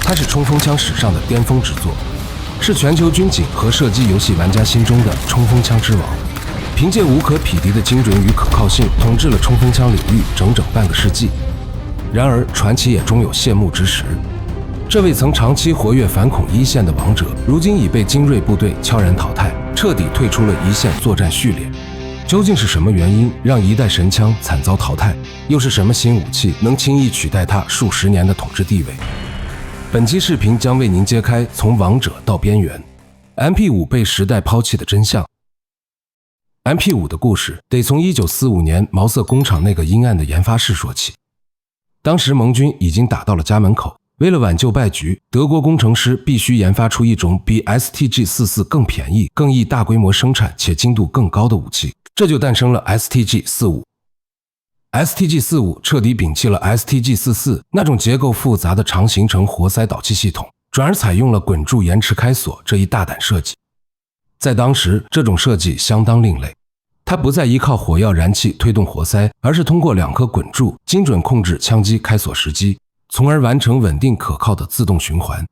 它是冲锋槍史上的巔峰之作，是全球軍警和射擊遊戲玩家心中的衝鋒槍之王。憑借無可匹敵的精準與可靠性，統治了衝鋒槍領域整整半個世紀。然而，傳奇也終有謝幕之時。這位曾長期活躍反恐一線的王者，如今已被精銳部隊悄然淘汰，徹底退出了一線作戰序列。究竟是什麼原因讓一代神槍慘遭淘汰？又是什麼新武器能輕易取代它數十年的統治地位？本期視頻將為您揭開從王者到邊緣 ，MP5 被時代拋棄的真相。MP5 的故事得從1945年毛瑟工廠那個陰暗的研發室說起。當時盟軍已經打到了家門口，為了挽救敗局，德國工程師必須研發出一種比 STG-44 更便宜、更易大規模生產且精度更高的武器，這就誕生了 STG-45。STG-45 徹底摒棄了 STG-44 那種結構複雜的長行程活塞導氣系統，轉而採用了滾柱延遲開鎖這一大膽設計。在當時，這種設計相當另類。它不再依靠火藥燃氣推動活塞，而是通過2顆滾柱精準控制槍機開鎖時機，從而完成穩定可靠的自動循環。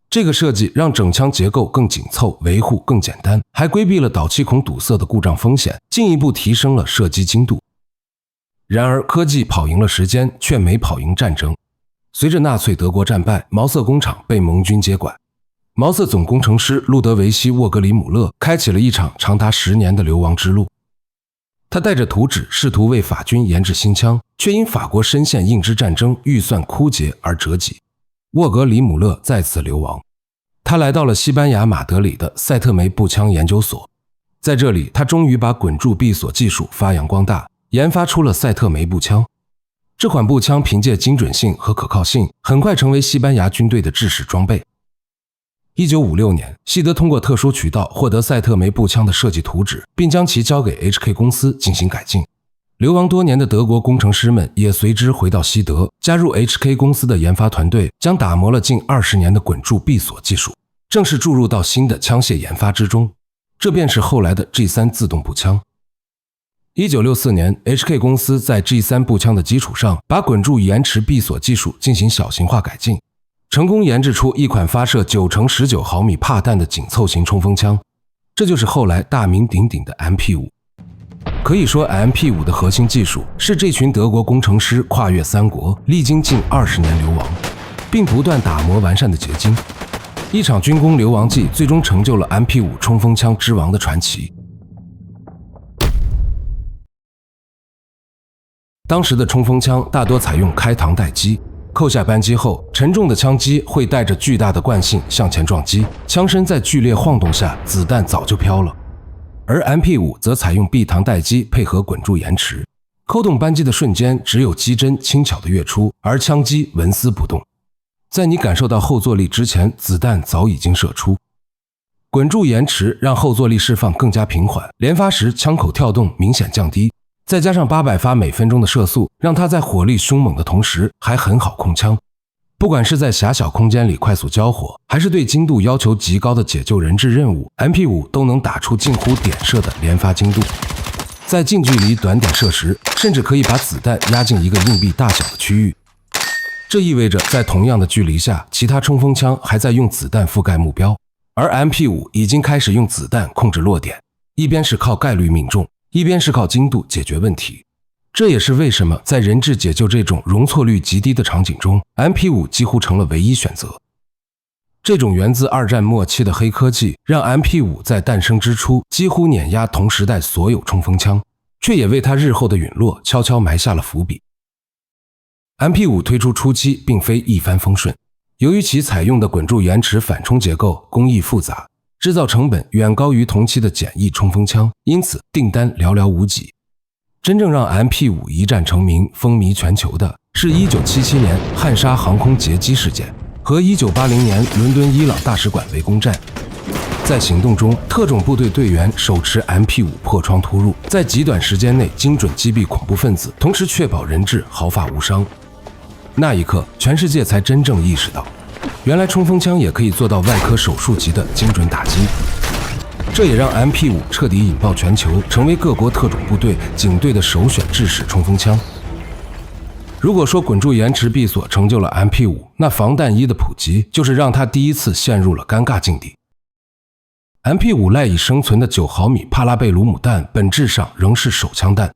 這個設計讓整槍結構更緊湊，維護更簡單，還規避了導氣孔堵塞的故障風險，進一步提升了射擊精度。然而，科技跑贏了時間，卻沒跑贏戰爭。隨着納粹德國戰敗，毛瑟工廠被盟軍接管。毛瑟總工程師路德維希·沃格里姆勒開啟了一場長達10年的流亡之路。他帶着图紙試圖為法軍研制新槍，卻因法國深陷印支戰爭，預算枯竭而折戟。沃格里姆勒再次流亡，他來到了西班牙馬德里的塞特梅步槍研究所。在這裡，他終於把滾柱閉鎖技術發揚光大，研發出了塞特梅步槍。這款步槍憑借精準性和可靠性，很快成為西班牙軍隊的制式裝備。1956年，西德通過特殊渠道獲得塞特梅步槍的設計圖紙，並將其交給 HK 公司進行改進。流亡多年的德國工程師們也隨之回到西德，加入 HK 公司的研發团隊，將打磨了近20年的滾柱閉鎖技術，正式注入到新的槍械研发之中。這便是後來的 G3 自動步槍。1964年 ，HK 公司在 G3 步槍的基礎上，把滾柱延遲閉鎖技術進行小型化改進。成功研制出一款發射9×19毫米帕彈的緊湊型衝鋒槍，這就是後來大名鼎鼎的 MP5。可以說 MP5 的核心技術是這群德國工程師跨越3國，歷經近20年流亡，並不斷打磨完善的結晶。一場軍工流亡記最終成就了 MP5 衝鋒槍之王的傳奇。當時的衝鋒槍大多採用開膛待機。扣下扳機後，沉重的槍機會帶着巨大的慣性向前撞擊，槍身在劇烈晃動下，子彈早就飄了。而 MP5 則採用閉膛待機配合滾柱延遲，扣動扳機的瞬間，只有機針輕巧地躍出，而槍機紋絲不動。在你感受到後坐力之前，子彈早已經射出。滾柱延遲讓後坐力釋放更加平緩，連發時槍口跳動明顯降低。再加上800發每分鐘的射速，讓它在火力兇猛的同時還很好控槍。不管是在狹小空間裡快速交火，還是對精度要求極高的解救人質任務 ，MP5 都能打出近乎點射的连發精度。在近距離短點射時，甚至可以把子彈壓進一個硬幣大小的區域。這意味着在同樣的距離下，其他衝鋒槍還在用子彈覆蓋目標，而 MP5 已經開始用子彈控制落點，一邊是靠概率命中，一邊是靠精度解決問題。這也是為什麼在人質解救這種容錯率極低的場景中 ，MP5 幾乎成了唯一選擇。這種源自2戰末期的黑科技，讓 MP5 在誕生之初幾乎碾壓同時代所有衝鋒槍，卻也為它日後的隕落悄悄埋下了伏筆。MP5 推出初期並非一帆風順，由於其採用的滾柱延遲反衝結構工藝複雜，製造成本遠高於同期的簡易衝鋒槍，因此訂單寥寥無幾。真正讓 MP5 一戰成名、風靡全球的是1977年漢莎航空劫機事件和1980年倫敦伊朗大使館圍攻戰。在行動中，特種部隊隊員手持 MP5 破窗突入，在極短時間內精準擊斃恐怖分子，同時確保人質毫髮無傷。那一刻，全世界才真正意識到，原來衝鋒槍也可以做到外科手術級的精準打擊。這也讓 MP5 徹底引爆全球，成為各國特種部隊、警隊的首選制式衝鋒槍。如果說滾柱延遲閉鎖成就了 MP5， 那防彈衣的普及就是讓他第一次陷入了尷尬境地。MP5 赖以生存的9毫米帕拉贝鲁姆彈本質上仍是手槍彈，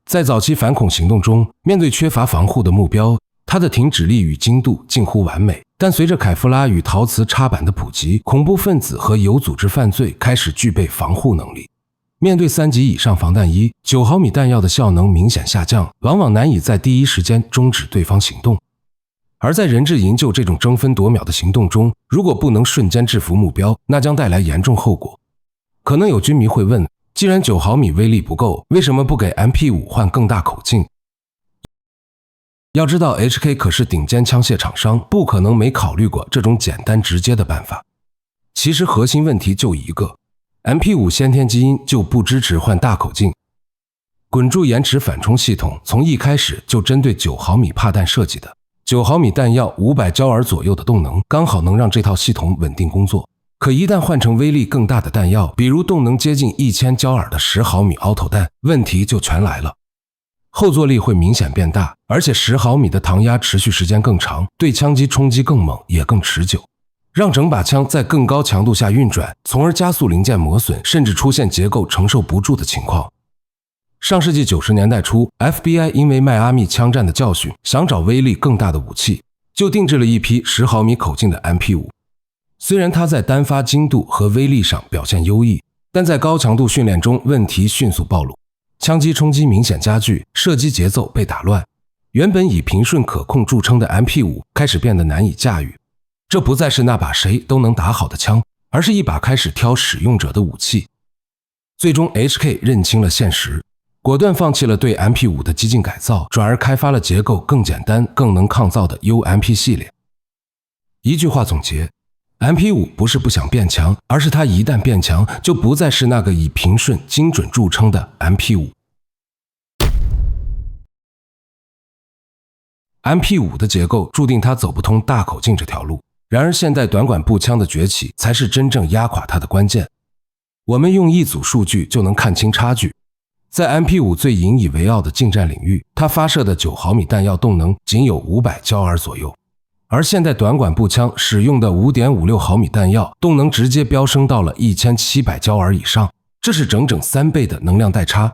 在早期反恐行動中，面对缺乏防護的目標，它的停止力與精度近乎完美。但隨着凱夫拉與陶瓷插板的普及，恐怖分子和有組織犯罪開始具備防護能力。面對3級以上防彈衣，9毫米彈藥的效能明顯下降，往往難以在第一時間終止對方行動。而在人質营救這種爭分奪秒的行動中，如果不能瞬間制服目標，那將帶來嚴重後果。可能有軍迷會問，既然9毫米威力不夠，為什麼不給 MP5 換更大口徑？要知道 HK 可是頂尖槍械廠商，不可能沒考慮過這種簡單直接的辦法。其實核心問題就一個， MP5 先天基因就不支持換大口徑。滾柱延遲反衝系統從一開始就針對9毫米帕彈設計的，9毫米彈藥500焦耳左右的動能剛好能讓這套系統穩定工作。可一旦換成威力更大的彈藥，比如动能接近1000焦耳的10毫米凹头彈，問題就全來了。後坐力會明顯變大，而且10毫米的膛壓持續時間更長，對槍機衝擊更猛也更持久，讓整把槍在更高強度下運轉，從而加速零件磨損，甚至出現結構承受不住的情況。上世紀90年代初 ，FBI 因為邁阿密槍戰的教訓，想找威力更大的武器，就定制了一批10毫米口徑的 MP5。雖然它在單發精度和威力上表現優異，但在高強度訓練中問題迅速暴露，槍擊衝擊明顯加劇，射擊節奏被打亂。原本以平順可控著稱的 MP5 開始變得難以駕馭。這不再是那把誰都能打好的槍，而是一把開始挑使用者的武器。最終 HK 認清了現實，果斷放棄了對 MP5 的激進改造，轉而開發了結構更簡單、更能抗造的 UMP 系列。一句話總結， MP5 不是不想變強，而是它一旦變強，就不再是那個以平順、精準著稱的 MP5。MP5 的結構注定它走不通大口徑這條路，然而现代短管步槍的崛起才是真正壓垮它的關鍵。我們用一組數據就能看清差距。在 MP5 最引以為傲的近戰領域，它發射的9毫米彈藥動能僅有500焦耳左右，而现代短管步槍使用的 5.56 毫米彈藥動能直接飆升到了1700焦耳以上，這是整整3倍的能量代差。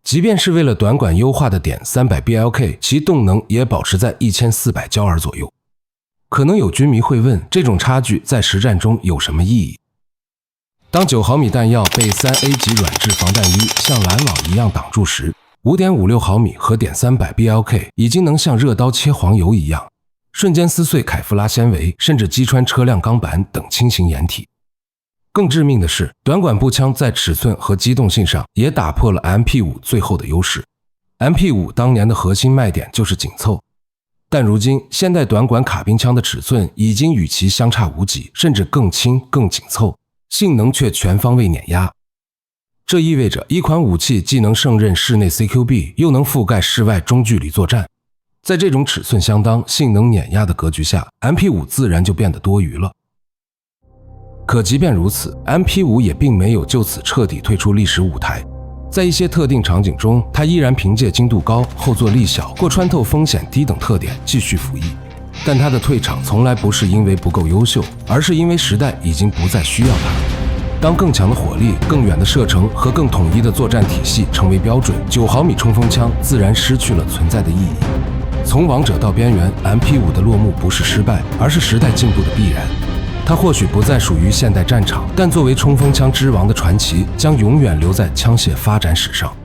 即便是為了短管優化的點 300BLK， 其動能也保持在1400焦耳左右。可能有軍迷會問，這種差距在實戰中有什麼意義？當9毫米彈藥被 3A 級軟質防彈衣像攔網一樣擋住時， 5.56 毫米和點 300BLK 已經能像熱刀切黃油一樣，瞬間撕碎凱夫拉纖維，甚至擊穿車輛鋼板等輕型掩體。更致命的是，短管步槍在尺寸和機動性上也打破了 MP5 最後的優勢。MP5 当年的核心賣點就是緊湊，但如今現代短管卡宾槍的尺寸已經與其相差無幾，甚至更輕更緊湊，性能卻全方位碾壓。這意味着一款武器既能勝任室內 CQB， 又能覆蓋室外中距離作戰。在這種尺寸相當、性能碾壓的格局下， MP5 自然就變得多餘了。可即便如此， MP5 也並沒有就此徹底退出歷史舞台。在一些特定场景中，它依然憑借精度高、後坐力小或穿透風險低等特點繼續服役。但它的退場從來不是因為不夠優秀，而是因為時代已經不再需要它。當更強的火力、更遠的射程和更統一的作戰體系成為標準，9毫米冲鋒槍自然失去了存在的意義。從王者到邊緣 ，MP5 的落幕不是失敗，而是時代進步的必然。它或許不再屬於現代戰場，但作為衝鋒槍之王的傳奇，將永遠留在槍械發展史上。